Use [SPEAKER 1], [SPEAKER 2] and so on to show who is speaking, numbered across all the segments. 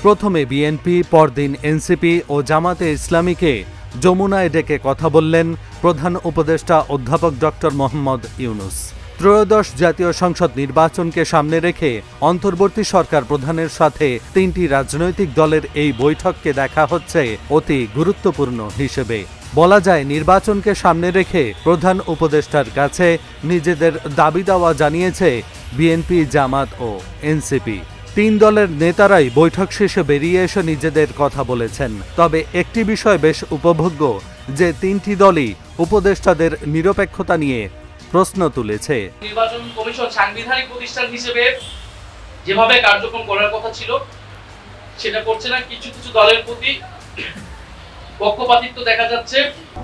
[SPEAKER 1] প্রথমে বিএনপি, পরদিন এনসিপি ও জামাতে ইসলামীকে যমুনায় ডেকে কথা বললেন প্রধান উপদেষ্টা অধ্যাপক ডক্টর মোহাম্মদ ইউনূস। ত্রয়োদশ জাতীয় সংসদ নির্বাচনকে সামনে রেখে অন্তর্বর্তী সরকার প্রধানের সাথে তিনটি রাজনৈতিক দলের এই বৈঠককে দেখা হচ্ছে অতি গুরুত্বপূর্ণ হিসেবে। বলা যায়, নির্বাচনকে সামনে রেখে প্রধান উপদেষ্টার কাছে নিজেদের দাবি দাওয়া জানিয়েছে বিএনপি, জামাত ও এনসিপি। তিন দলের নেতারাই বৈঠক শেষে বেরিয়ে এসে নিজেদের কথা বলেছেন। তবে একটি বিষয় বেশ উপভোগ্য যে তিনটি দলই উপদেষ্টাদের নিরপেক্ষতা নিয়ে প্রশ্ন তুলেছে।
[SPEAKER 2] নির্বাচন কমিশন সাংবিধানিক প্রতিষ্ঠান হিসেবে যেভাবে কার্যক্রম করার কথা ছিল সেটা করছে না। কিছু কিছু দলের প্রতি পক্ষপাতিত্ব দেখা যাচ্ছে।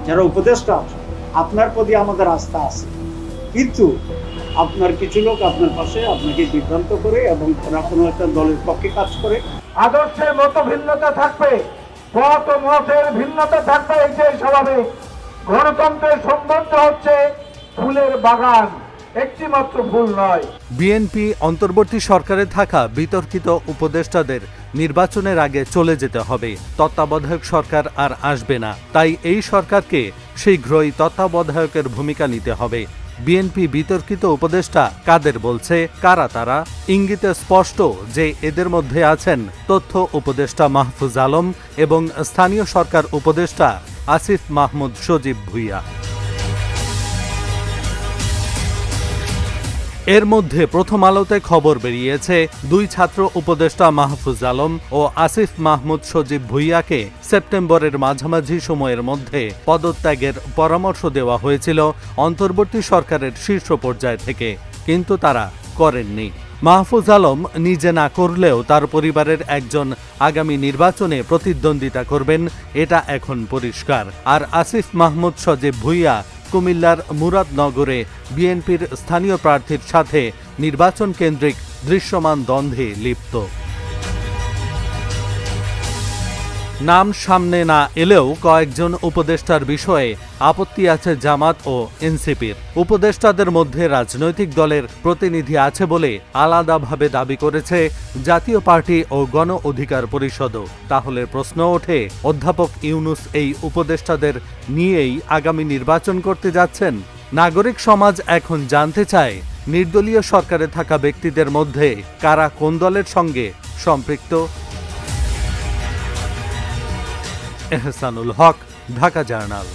[SPEAKER 3] যারা উপদেষ্টা আপনার প্রতি আমাদের আস্থা আছে, কিন্তু আপনার কিছু লোক আপনার পাশে আপনাকে বিভ্রান্ত করে এবং কোনো একটা দলের পক্ষে কাজ করে।
[SPEAKER 4] আদর্শের মতো ভিন্নতা থাকবে, পথ ও মতের ভিন্নতা থাকবে, এটাই স্বাভাবিক। গণতন্ত্রের সৌন্দর্য হচ্ছে ফুলের বাগান, একটি মাত্র ফুল নয়।
[SPEAKER 1] বিএনপি অন্তর্বর্তী সরকারে থাকা বিতর্কিত উপদেষ্টাদের নির্বাচনের আগে চলে যেতে হবে। তত্ত্বাবধায়ক সরকার আর আসবে না, তাই এই সরকারকে শীঘ্রই তত্ত্বাবধায়কের ভূমিকা নিতে হবে। বিএনপি বিতর্কিত উপদেষ্টা কাদের বলছে, কারা তারা? ইঙ্গিতে স্পষ্ট যে এদের মধ্যে আছেন তথ্য উপদেষ্টা মাহফুজ আলম এবং স্থানীয় সরকার উপদেষ্টা আসিফ মাহমুদ সজীব ভুইয়া। এর মধ্যে প্রথম আলোতে খবর বেরিয়েছে, দুই ছাত্র উপদেষ্টা মাহফুজ আলম ও আসিফ মাহমুদ সজীব ভুইয়াকে সেপ্টেম্বরের মাঝামাঝি সময়ের মধ্যে পদত্যাগের পরামর্শ দেওয়া হয়েছিল অন্তর্বর্তী সরকারের শীর্ষ পর্যায় থেকে, কিন্তু তারা করেননি। মাহফুজ আলম নিজে না করলেও তার পরিবারের একজন আগামী নির্বাচনে প্রতিদ্বন্দ্বিতা করবেন, এটা এখন পরিষ্কার। আর আসিফ মাহমুদ সজীব ভুইয়া কুমিল্লার মুরাদনগরে বিএনপির স্থানীয় প্রার্থীর সাথে নির্বাচন কেন্দ্রিক দৃশ্যমান দ্বন্দ্বে লিপ্ত। নাম সামনে না এলেও কয়েকজন উপদেষ্টার বিষয়ে আপত্তি আছে জামাত ও এনসিপির। উপদেষ্টাদের মধ্যে রাজনৈতিক দলের প্রতিনিধি আছে বলে আলাদাভাবে দাবি করেছে জাতীয় পার্টি ও গণ অধিকার পরিষদও। তাহলে প্রশ্ন ওঠে, অধ্যাপক ইউনূস এই উপদেষ্টাদের নিয়েই আগামী নির্বাচন করতে যাচ্ছেন? নাগরিক সমাজ এখন জানতে চায়, নির্দলীয় সরকারে থাকা ব্যক্তিদের মধ্যে কারা কোন দলের সঙ্গে সম্পৃক্ত। এহসানুল হক, ঢাকা জার্নাল।